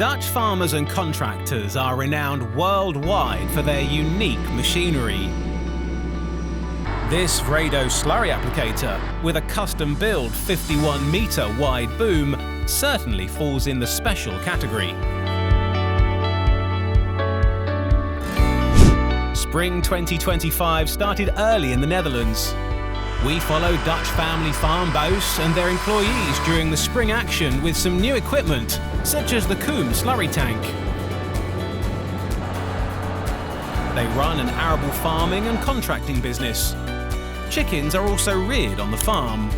Dutch farmers and contractors are renowned worldwide for their unique machinery. This Vredo slurry applicator, with a custom-built 51-metre wide boom, certainly falls in the special category. Spring 2025 started early in the Netherlands. We follow Dutch family farm Buijs and their employees during the spring action with some new equipment, such as the Kumm slurry tank. They run an arable farming and contracting business. Chickens are also reared on the farm.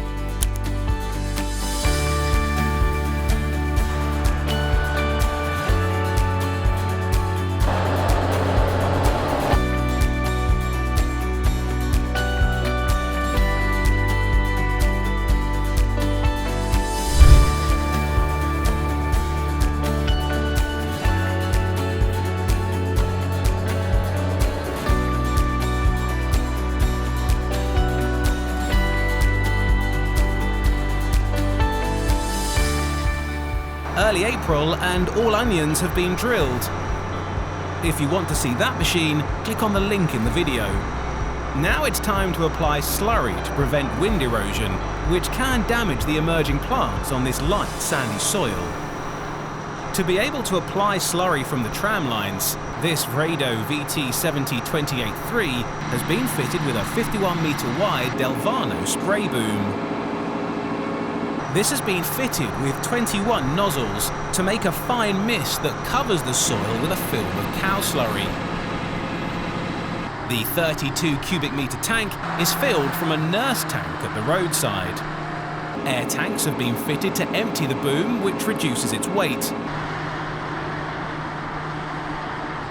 Early April and all onions have been drilled. If you want to see that machine, click on the link in the video. Now it's time to apply slurry to prevent wind erosion, which can damage the emerging plants on this light sandy soil. To be able to apply slurry from the tram lines, this Vredo VT7028-3 has been fitted with a 51-metre wide Delvano spray boom. This has been fitted with 21 nozzles to make a fine mist that covers the soil with a film of cow slurry. The 32 cubic metre tank is filled from a nurse tank at the roadside. Air tanks have been fitted to empty the boom, which reduces its weight.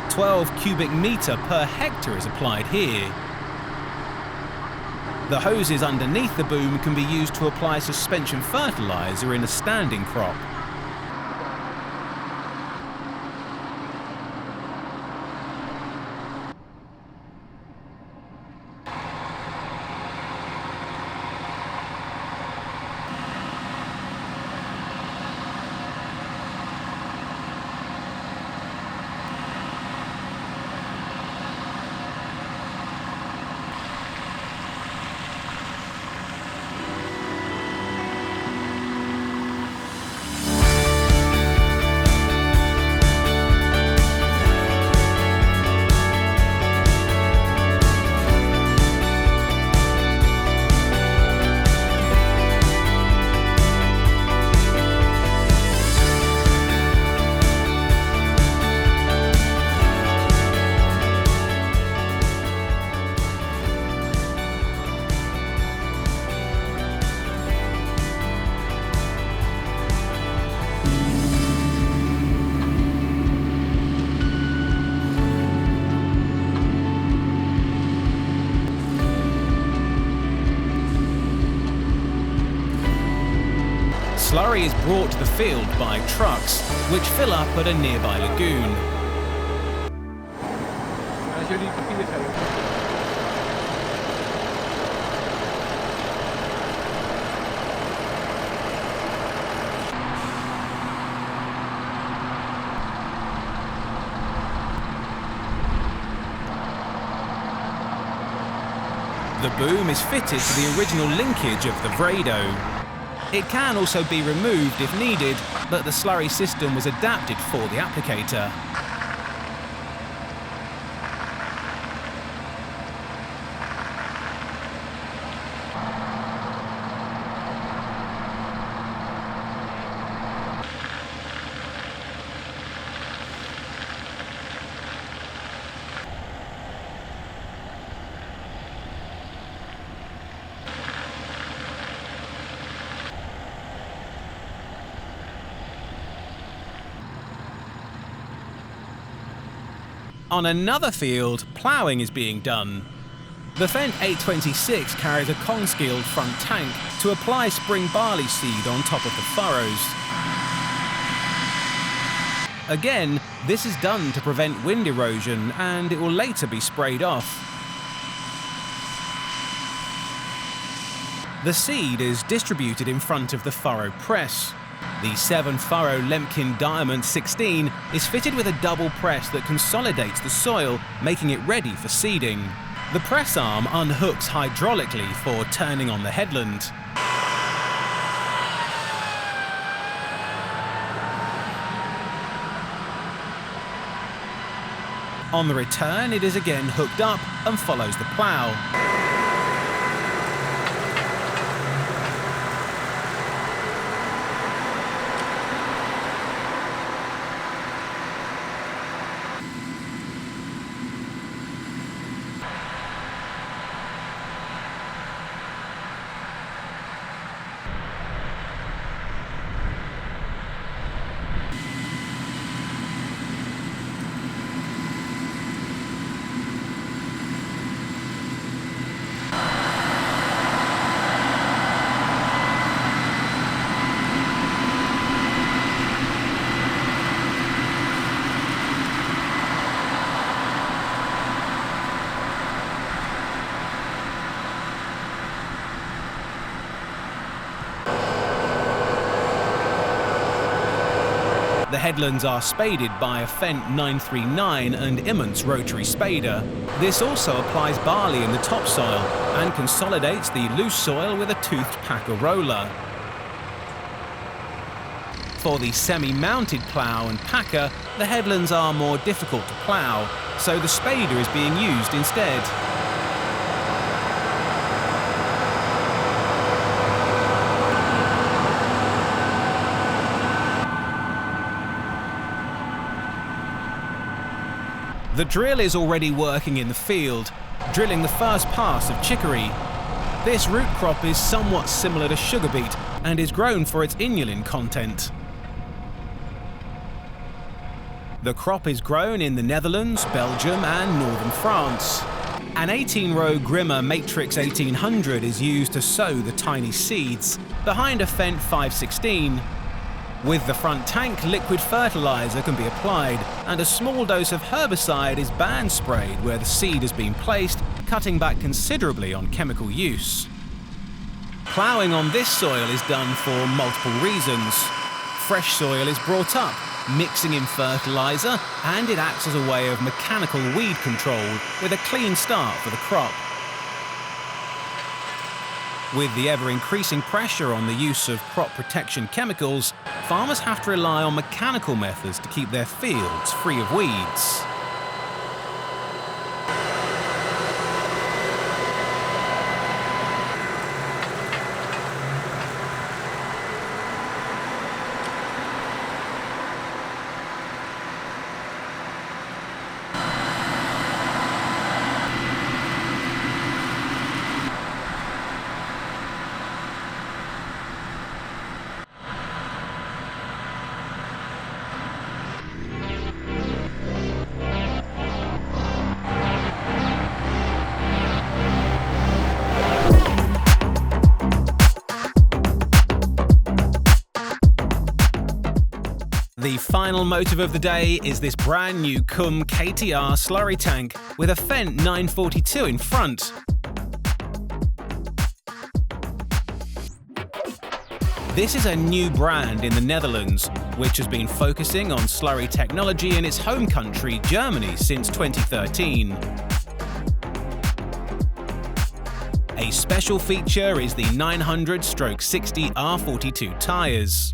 12 cubic metre per hectare is applied here. The hoses underneath the boom can be used to apply suspension fertiliser in a standing crop. Slurry is brought to the field by trucks, which fill up at a nearby lagoon. The boom is fitted to the original linkage of the Vredo. It can also be removed if needed, but the slurry system was adapted for the applicator. On another field, ploughing is being done. The Fendt 826 carries a Kong-skilled front tank to apply spring barley seed on top of the furrows. Again, this is done to prevent wind erosion, and it will later be sprayed off. The seed is distributed in front of the furrow press. The 7-furrow Lemkin Diamond 16 is fitted with a double press that consolidates the soil, making it ready for seeding. The press arm unhooks hydraulically for turning on the headland. On the return, it is again hooked up and follows the plough. The headlands are spaded by a Fendt 939 and Imants rotary spader. This also applies barley in the topsoil and consolidates the loose soil with a toothed packer roller. For the semi-mounted plough and packer, the headlands are more difficult to plough, so the spader is being used instead. The drill is already working in the field, drilling the first pass of chicory. This root crop is somewhat similar to sugar beet and is grown for its inulin content. The crop is grown in the Netherlands, Belgium and northern France. An 18-row Grimme Matrix 1800 is used to sow the tiny seeds, behind a Fendt 516. With the front tank, liquid fertilizer can be applied, and a small dose of herbicide is band sprayed where the seed has been placed, cutting back considerably on chemical use. Ploughing on this soil is done for multiple reasons. Fresh soil is brought up, mixing in fertilizer, and it acts as a way of mechanical weed control with a clean start for the crop. With the ever-increasing pressure on the use of crop protection chemicals, farmers have to rely on mechanical methods to keep their fields free of weeds. The final motive of the day is this brand new Kumm KTR slurry tank with a Fendt 942 in front. This is a new brand in the Netherlands, which has been focusing on slurry technology in its home country, Germany, since 2013. A special feature is the 900/60 R42 tyres.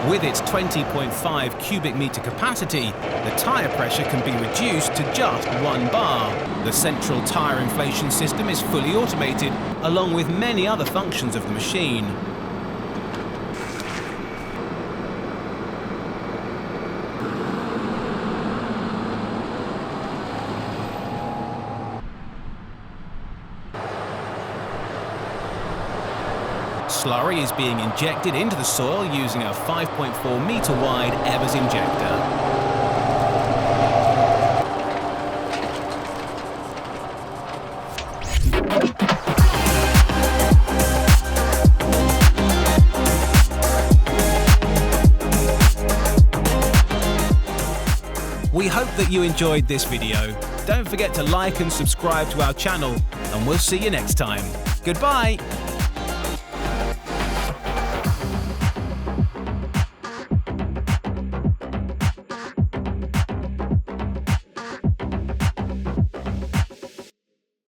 With its 20.5 cubic metre capacity, the tyre pressure can be reduced to just 1 bar. The central tyre inflation system is fully automated, along with many other functions of the machine. Slurry is being injected into the soil using a 5.4 metre wide Evers injector. We hope that you enjoyed this video. Don't forget to like and subscribe to our channel, and we'll see you next time. Goodbye!